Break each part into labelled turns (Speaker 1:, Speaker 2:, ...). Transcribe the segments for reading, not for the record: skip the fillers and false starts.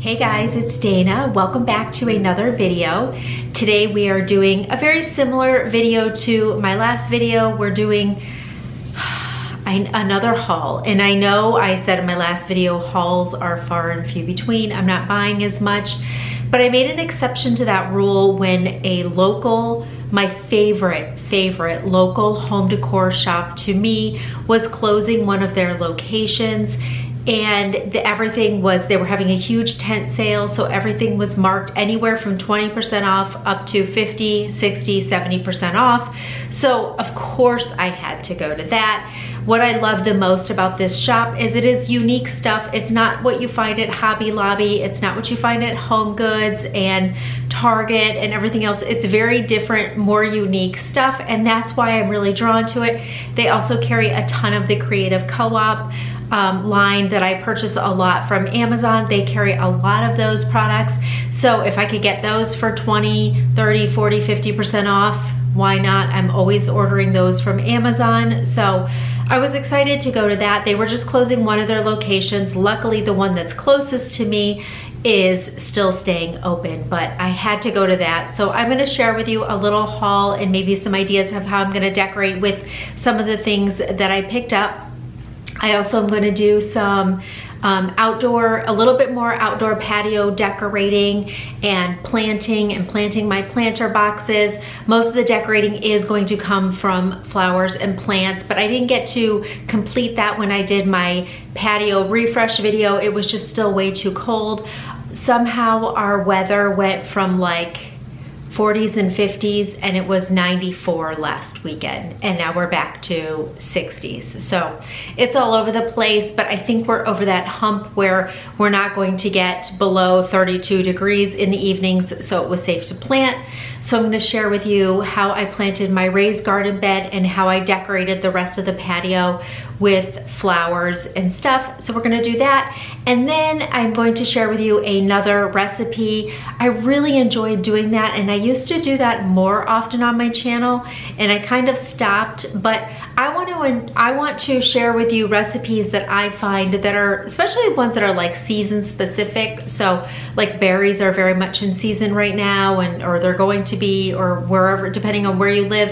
Speaker 1: Hey guys, it's Dana. Welcome back to another video. Today we are doing a very similar video to my last video. We're doing another haul. And I know I said in my last video, hauls are far and few between. I'm not buying as much, but I made an exception to that rule when a local, my favorite local home decor shop to me was closing one of their locations. And everything was, they were having a huge tent sale, so everything was marked anywhere from 20% off up to 50, 60, 70% off. So of course I had to go to that. What I love the most about this shop is it is unique stuff. It's not what you find at Hobby Lobby. It's not what you find at Home Goods and Target and everything else. It's very different, more unique stuff, and that's why I'm really drawn to it. They also carry a ton of the Creative Co-op line that I purchase a lot from Amazon. They carry a lot of those products. So if I could get those for 20, 30, 40, 50% off, why not? I'm always ordering those from Amazon. So I was excited to go to that. They were just closing one of their locations. Luckily, the one that's closest to me is still staying open, but I had to go to that. So I'm gonna share with you a little haul and maybe some ideas of how I'm gonna decorate with some of the things that I picked up. I also am going to do some a little bit more outdoor patio decorating and planting my planter boxes. Most of the decorating is going to come from flowers and plants, but I didn't get to complete that when I did my patio refresh video. It was just still way too cold. Somehow our weather went from like 40s and 50s, and it was 94 last weekend, and now we're back to 60s. So it's all over the place, but I think we're over that hump where we're not going to get below 32 degrees in the evenings, so it was safe to plant. So I'm going to share with you how I planted my raised garden bed and how I decorated the rest of the patio with flowers and stuff. So we're going to do that, and then I'm going to share with you another recipe. I really enjoyed doing that, and I used to do that more often on my channel, and I kind of stopped, but I want to share with you recipes that I find that are, especially ones that are like season specific. So like berries are very much in season right now, or they're going to be, or wherever, depending on where you live.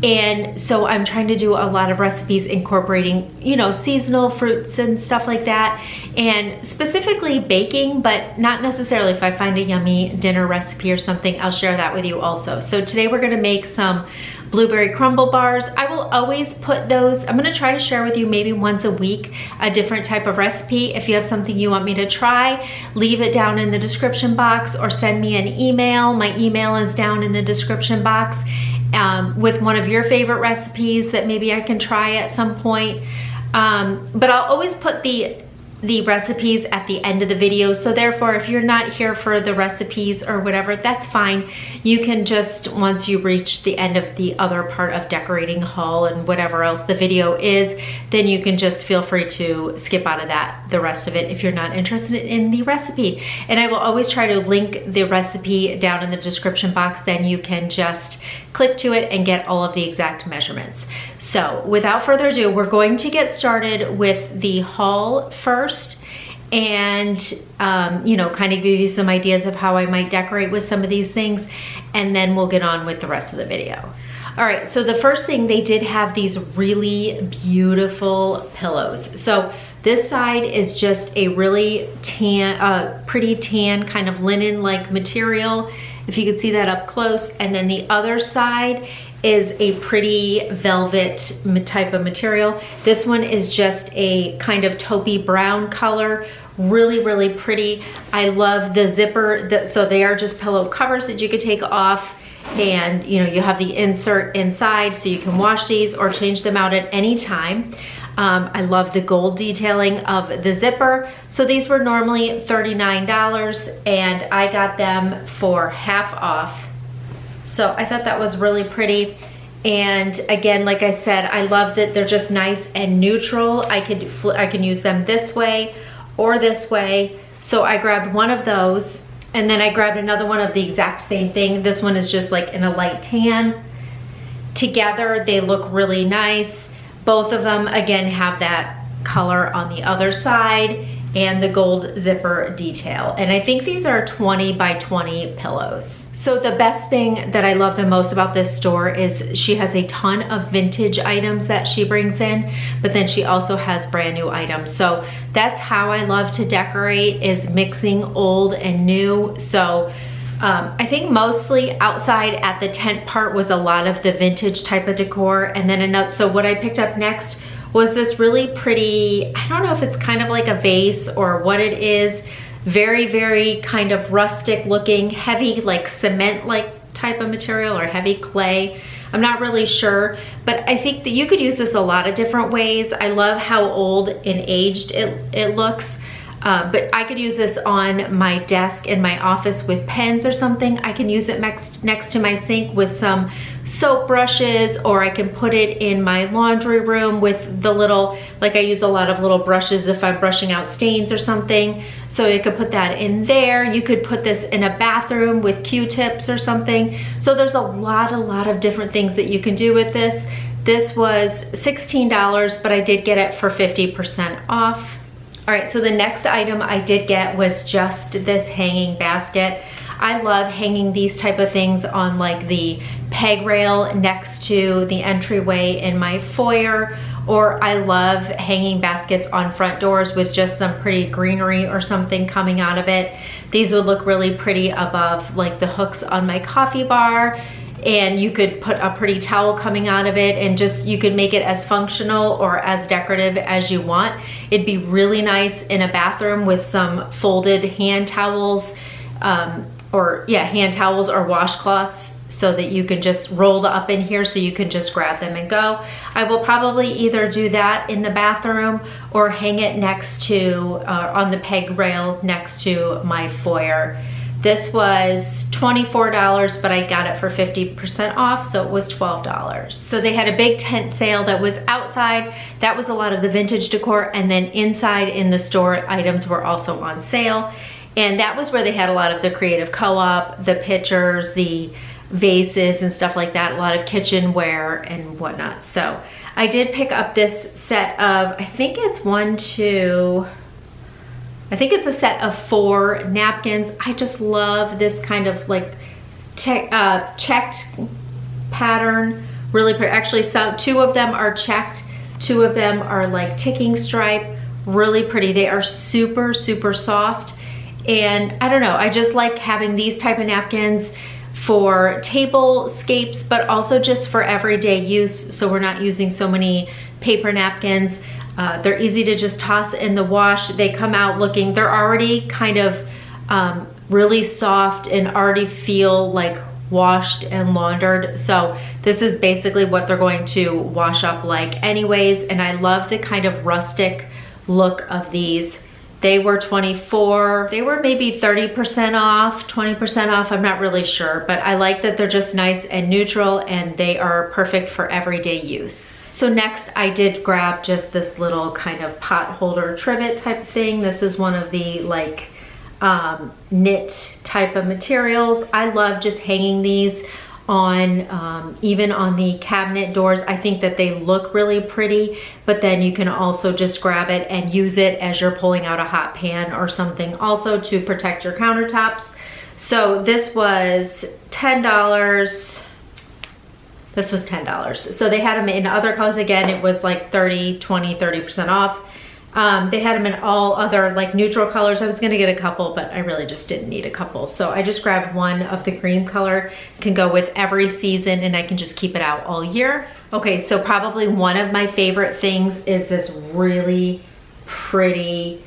Speaker 1: And so I'm trying to do a lot of recipes incorporating, you know, seasonal fruits and stuff like that, and specifically baking, but not necessarily. If I find a yummy dinner recipe or something, I'll share that with you also. So today we're gonna make some blueberry crumble bars. I will always put those, I'm gonna try to share with you maybe once a week a different type of recipe. If you have something you want me to try, leave it down in the description box or send me an email. My email is down in the description box. With one of your favorite recipes that maybe I can try at some point. But I'll always put the recipes at the end of the video. So therefore, if you're not here for the recipes or whatever, that's fine. You can just, once you reach the end of the other part of decorating haul and whatever else the video is, then you can just feel free to skip out of that, the rest of it, if you're not interested in the recipe. And I will always try to link the recipe down in the description box. Then you can just click to it and get all of the exact measurements. So without further ado, we're going to get started with the haul first, and you know, kind of give you some ideas of how I might decorate with some of these things, and then we'll get on with the rest of the video. All right, so the first thing, they did have these really beautiful pillows. So this side is just a really pretty tan kind of linen-like material, if you could see that up close. And then the other side is a pretty velvet type of material. This one is just a kind of taupey brown color. Really, really pretty. I love the zipper. So they are just pillow covers that you could take off, and you know, you have the insert inside, so you can wash these or change them out at any time. I love the gold detailing of the zipper. So these were normally $39, and I got them for half off. So I thought that was really pretty. And again, like I said, I love that they're just nice and neutral. I can use them this way or this way. So I grabbed one of those, and then I grabbed another one of the exact same thing. This one is just like in a light tan. Together, they look really nice. Both of them, again, have that color on the other side, and the gold zipper detail. And I think these are 20 by 20 pillows. So the best thing that I love the most about this store is she has a ton of vintage items that she brings in, but then she also has brand new items. So that's how I love to decorate, is mixing old and new. So I think mostly outside at the tent part was a lot of the vintage type of decor. And then so what I picked up next was this really pretty, I don't know if it's kind of like a vase or what it is, very, very kind of rustic looking, heavy like cement like type of material or heavy clay. I'm not really sure, but I think that you could use this a lot of different ways. I love how old and aged it looks. But I could use this on my desk in my office with pens or something. I can use it next to my sink with some soap brushes, or I can put it in my laundry room with the little, like I use a lot of little brushes if I'm brushing out stains or something. So you could put that in there. You could put this in a bathroom with Q-tips or something. So there's a lot of different things that you can do with this. This was $16, but I did get it for 50% off. All right, so the next item I did get was just this hanging basket. I love hanging these type of things on like the peg rail next to the entryway in my foyer, or I love hanging baskets on front doors with just some pretty greenery or something coming out of it. These would look really pretty above like the hooks on my coffee bar. And you could put a pretty towel coming out of it, and just, you could make it as functional or as decorative as you want. It'd be really nice in a bathroom with some folded hand towels, hand towels or washcloths, so that you can just roll up in here so you can just grab them and go. I will probably either do that in the bathroom or hang it next to, on the peg rail next to my foyer. This was $24, but I got it for 50% off, so it was $12. So they had a big tent sale that was outside. That was a lot of the vintage decor, and then inside in the store, items were also on sale. And that was where they had a lot of the creative co-op, the pictures, the vases and stuff like that, a lot of kitchenware and whatnot. So I did pick up this set of, I think it's a set of 4 napkins. I just love this kind of like checked pattern. Really pretty. Actually, 2 of them are checked. 2 of them are like ticking stripe. Really pretty. They are super, super soft. And I don't know, I just like having these type of napkins for tablescapes, but also just for everyday use. So we're not using so many paper napkins. They're easy to just toss in the wash. They come out looking, they're already kind of really soft and already feel like washed and laundered. So this is basically what they're going to wash up like anyways. And I love the kind of rustic look of these. They were $24, they were maybe 30% off, 20% off, I'm not really sure, but I like that they're just nice and neutral, and they are perfect for everyday use. So next I did grab just this little kind of pot holder trivet type of thing. This is one of the like knit type of materials. I love just hanging these on even on the cabinet doors. I think that they look really pretty, but then you can also just grab it and use it as you're pulling out a hot pan or something, also to protect your countertops. So this was $10. This was $10. So they had them in other colors. Again, it was like 30, 20, 30% off. They had them in all other like neutral colors. I was gonna get a couple, but I really just didn't need a couple. So I just grabbed one of the green color. It can go with every season, and I can just keep it out all year. Okay, so probably one of my favorite things is this really pretty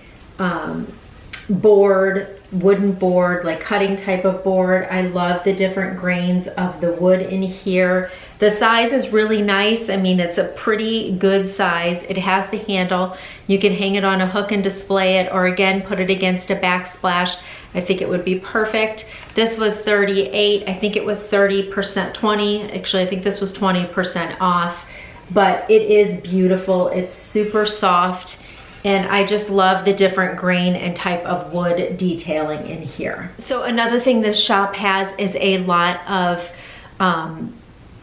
Speaker 1: wooden board, like cutting type of board. I love the different grains of the wood in here. The size is really nice. I mean, it's a pretty good size. It has the handle. You can hang it on a hook and display it, or again, put it against a backsplash. I think it would be perfect. This was $38. I think it was 30%, 20. Actually, I think this was 20% off, but it is beautiful. It's super soft. And I just love the different grain and type of wood detailing in here. So another thing this shop has is a lot of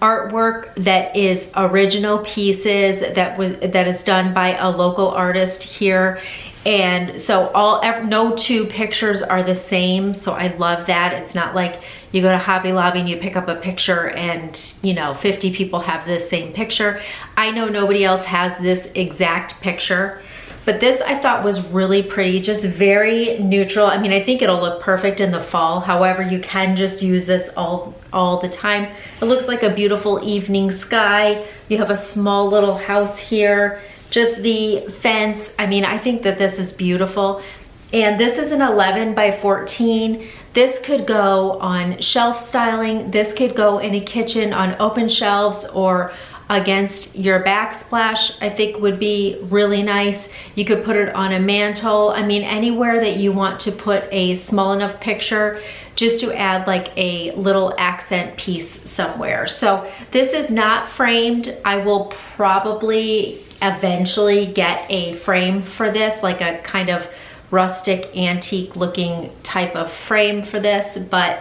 Speaker 1: artwork that is original pieces that is done by a local artist here. And so no two pictures are the same. So I love that. It's not like you go to Hobby Lobby and you pick up a picture and, you know, 50 people have the same picture. I know nobody else has this exact picture, but this I thought was really pretty, just very neutral. I mean, I think it'll look perfect in the fall. However, you can just use this all the time. It looks like a beautiful evening sky. You have a small little house here. Just the fence, I mean, I think that this is beautiful. And this is an 11 by 14. This could go on shelf styling. This could go in a kitchen on open shelves or against your backsplash, I think would be really nice. You could put it on a mantle. I mean, anywhere that you want to put a small enough picture just to add like a little accent piece somewhere. So this is not framed. I will probably eventually get a frame for this, like a kind of rustic antique looking type of frame for this, but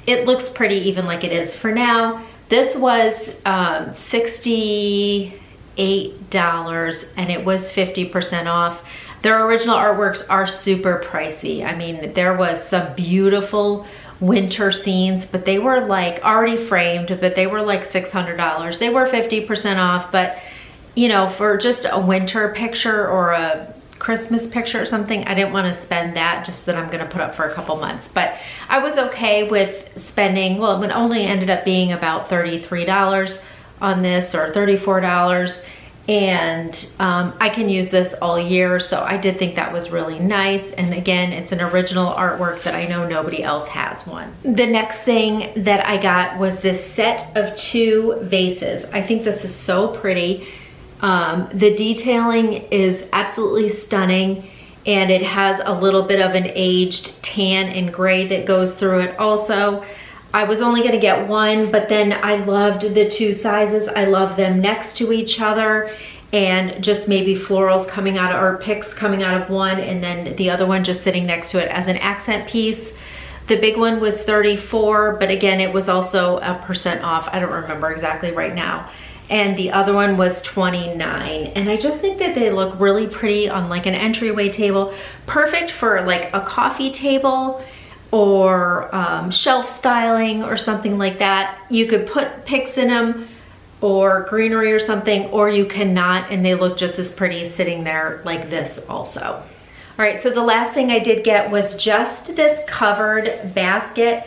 Speaker 1: it looks pretty even like it is for now. This was $68 and it was 50% off. Their original artworks are super pricey. I mean, there was some beautiful winter scenes, but they were like already framed, but they were like $600. They were 50% off, but you know, for just a winter picture or a Christmas picture or something, I didn't want to spend that just that I'm going to put up for a couple months. But I was okay with spending, well, it only ended up being about $33 on this, or $34. And I can use this all year. So I did think that was really nice. And again, it's an original artwork that I know nobody else has one. The next thing that I got was this set of 2 vases. I think this is so pretty. The detailing is absolutely stunning, and it has a little bit of an aged tan and gray that goes through it also. I was only gonna get one, but then I loved the 2 sizes. I love them next to each other, and just maybe florals coming out of, or picks coming out of one, and then the other one just sitting next to it as an accent piece. The big one was $34, but again, it was also a % off. I don't remember exactly right now. And the other one was $29. And I just think that they look really pretty on like an entryway table. Perfect for like a coffee table or shelf styling or something like that. You could put picks in them or greenery or something, or you cannot, and they look just as pretty sitting there like this also. All right, so the last thing I did get was just this covered basket.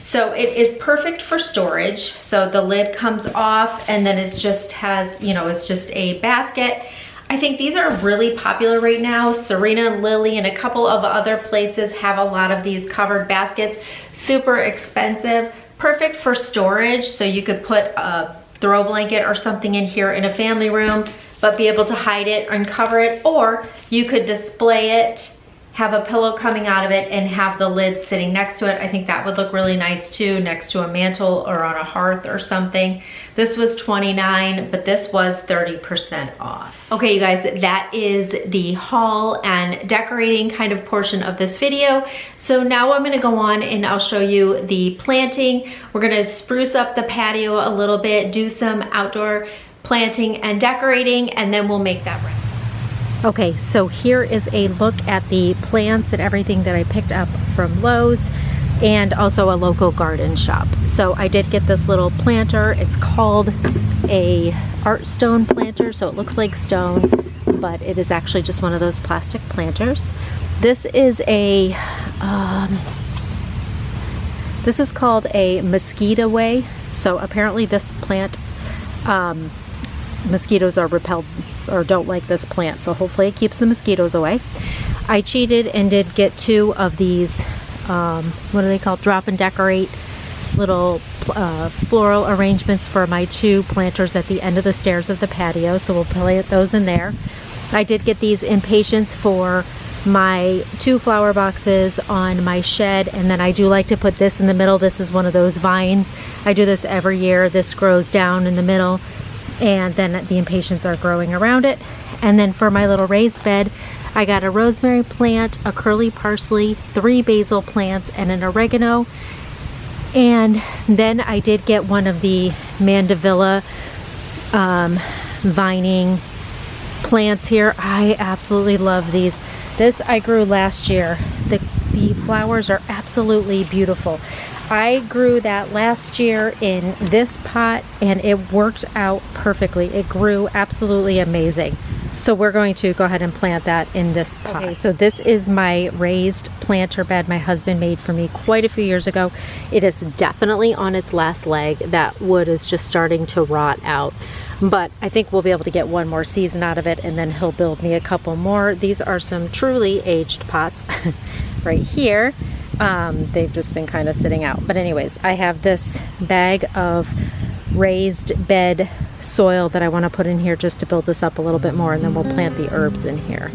Speaker 1: So it is perfect for storage. So the lid comes off and then it just has, you know, it's just a basket. I think these are really popular right now. Serena and Lily and a couple of other places have a lot of these covered baskets. Super expensive, perfect for storage. So you could put a throw blanket or something in here in a family room, but be able to hide it and cover it, or you could display it, have a pillow coming out of it, and have the lid sitting next to it. I think that would look really nice too, next to a mantle or on a hearth or something. This was $29, but this was 30% off. Okay, you guys, that is the haul and decorating kind of portion of this video. So now I'm gonna go on and I'll show you the planting. We're gonna spruce up the patio a little bit, do some outdoor planting and decorating, and then we'll make that right. Okay, so here is a look at the plants and everything that I picked up from Lowe's and also a local garden shop. So I did get this little planter. It's called a art stone planter, so it looks like stone, but it is actually just one of those plastic planters. This is a, this is called a mosquito way. So apparently this plant, mosquitoes are repelled or don't like this plant, so hopefully it keeps the mosquitoes away. I cheated and did get 2 of these, what are they called? Drop and decorate little floral arrangements for my 2 planters at the end of the stairs of the patio, so we'll put those in there. I did get these impatiens for my 2 flower boxes on my shed, and then I do like to put this in the middle. This is one of those vines. I do this every year. This grows down in the middle, and then the impatiens are growing around it. And then for my little raised bed, I got a rosemary plant, a curly parsley, 3 basil plants, and an oregano. And then I did get one of the mandevilla vining plants here. I absolutely love these. This I grew last year. The flowers are absolutely beautiful. I grew that last year in this pot and it worked out perfectly. It grew absolutely amazing. So we're going to go ahead and plant that in this pot. Okay, so this is my raised planter bed my husband made for me quite a few years ago. It is definitely on its last leg. That wood is just starting to rot out. But I think we'll be able to get one more season out of it, and then he'll build me a couple more. These are some truly aged pots right here. They've just been kind of sitting out. But anyways, I have this bag of raised bed soil that I want to put in here just to build this up a little bit more, and then we'll plant the herbs in here.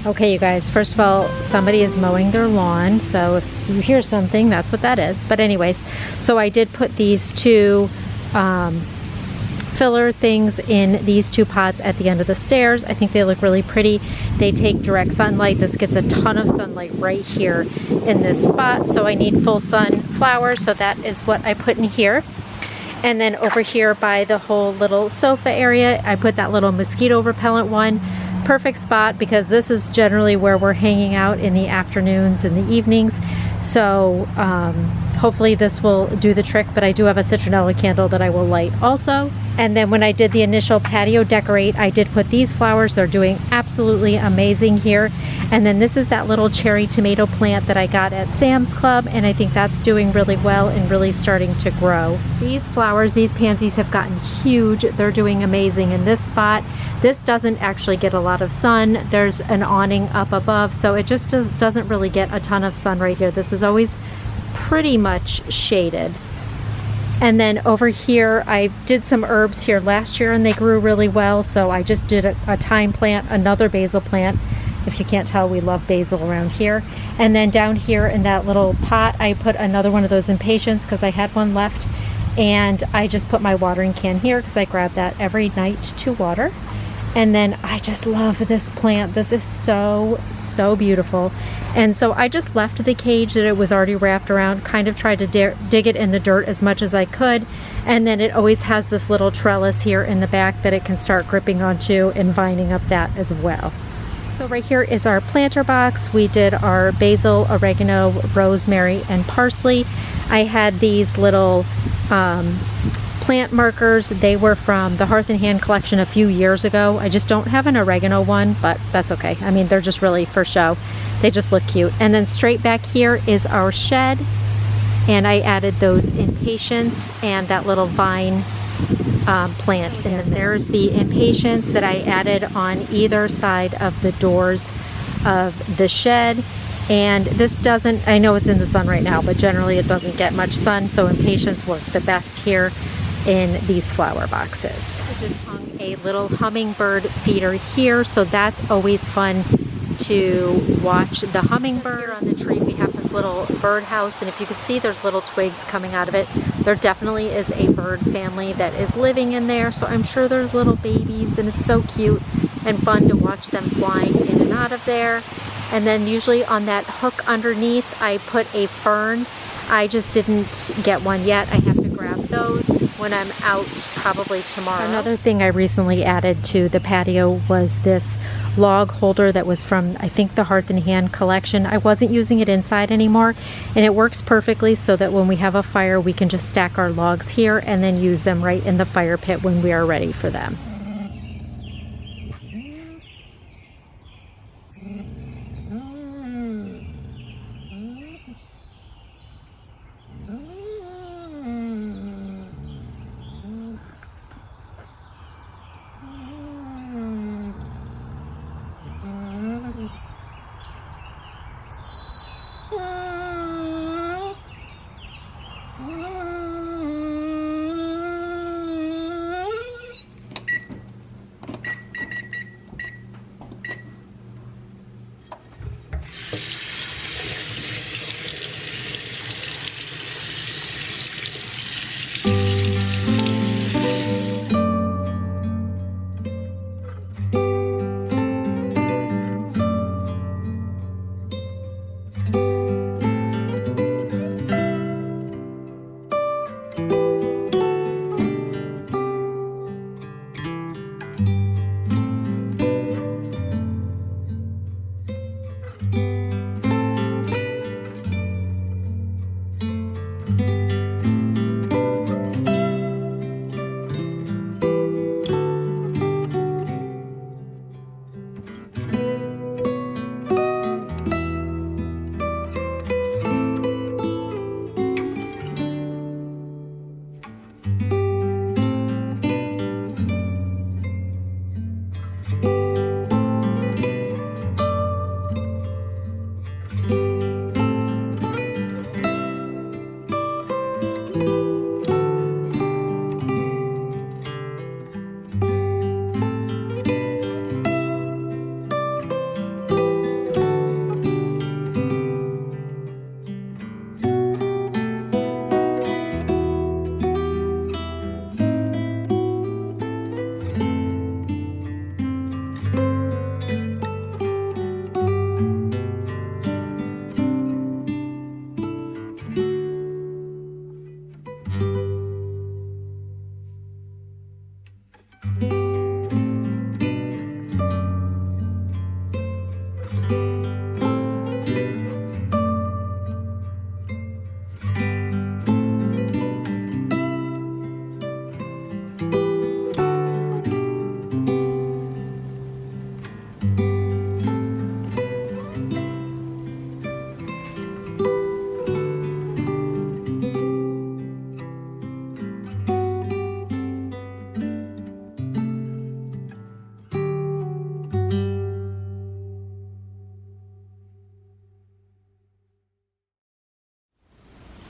Speaker 1: Okay, you guys, first of all, somebody is mowing their lawn, so if you hear something, that's what that is. But anyways, so I did put these two filler things in these two pots at the end of the stairs. I think they look really pretty. They take direct sunlight. This gets a ton of sunlight right here in this spot, so I need full sun flowers, so that is what I put in here. And then over here by the whole little sofa area, I put that little mosquito repellent one. Perfect spot because this is generally where we're hanging out in the afternoons and the evenings. So hopefully this will do the trick, but I do have a citronella candle that I will light also. And then when I did the initial patio decorate, I did put these flowers. They're doing absolutely amazing here. And then this is that little cherry tomato plant that I got at Sam's Club, and I think that's doing really well and really starting to grow. These flowers, these pansies have gotten huge. They're doing amazing in this spot. This doesn't actually get a lot of sun. There's an awning up above, so it just doesn't really get a ton of sun right here. This is always pretty much shaded. And then over here, I did some herbs here last year and they grew really well, so I just did a thyme plant, another basil plant. If you can't tell, we love basil around here. And then down here in that little pot, I put another one of those impatiens because I had one left, and I just put my watering can here because I grab that every night to water. And then I just love this plant. This is so, so beautiful. And so I just left the cage that it was already wrapped around, kind of tried to dig it in the dirt as much as I could. And then it always has this little trellis here in the back that it can start gripping onto and vining up that as well. So right here is our planter box. We did our basil, oregano, rosemary, and parsley. I had these little plant markers. They were from the Hearth and Hand collection a few years ago. I just don't have an oregano one, but that's okay. I mean, they're just really for show. They just look cute. And then straight back here is our shed, and I added those impatiens and that little vine plant. And then there's the impatiens that I added on either side of the doors of the shed. And this doesn't, I know it's in the sun right now, but generally it doesn't get much sun, so impatiens work the best here in these flower boxes. I just hung a little hummingbird feeder here, so that's always fun to watch the hummingbird. Here on the tree we have this little birdhouse, and if you can see, there's little twigs coming out of it. There definitely is a bird family that is living in there, so I'm sure there's little babies, and it's so cute and fun to watch them flying in and out of there. And then usually on that hook underneath I put a fern. I just didn't get one yet. I have to grab those when I'm out, probably tomorrow. Another thing I recently added to the patio was this log holder that was from, I think, the Hearth and Hand collection. I wasn't using it inside anymore, and it works perfectly so that when we have a fire, we can just stack our logs here and then use them right in the fire pit when we are ready for them.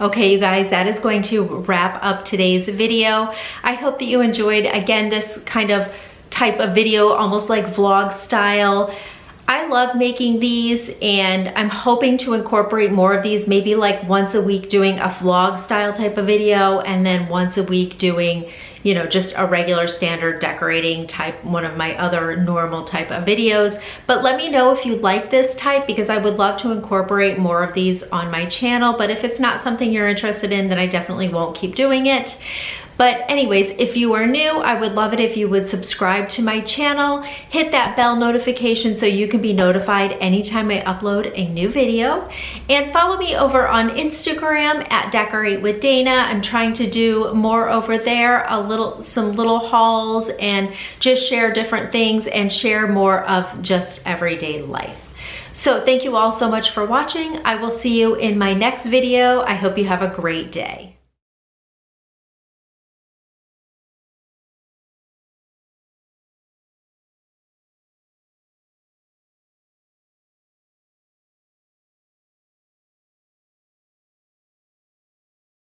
Speaker 1: Okay, you guys, that is going to wrap up today's video. I hope that you enjoyed, again, this kind of type of video, almost like vlog style. I love making these, and I'm hoping to incorporate more of these, maybe like once a week doing a vlog style type of video, and then once a week doing, you know, just a regular standard decorating type, one of my other normal type of videos. But let me know if you like this type, because I would love to incorporate more of these on my channel. But if it's not something you're interested in, then I definitely won't keep doing it. But anyways, if you are new, I would love it if you would subscribe to my channel, hit that bell notification so you can be notified anytime I upload a new video, and follow me over on Instagram at decoratewithdana. I'm trying to do more over there, some little hauls, and just share different things and share more of just everyday life. So thank you all so much for watching. I will see you in my next video. I hope you have a great day.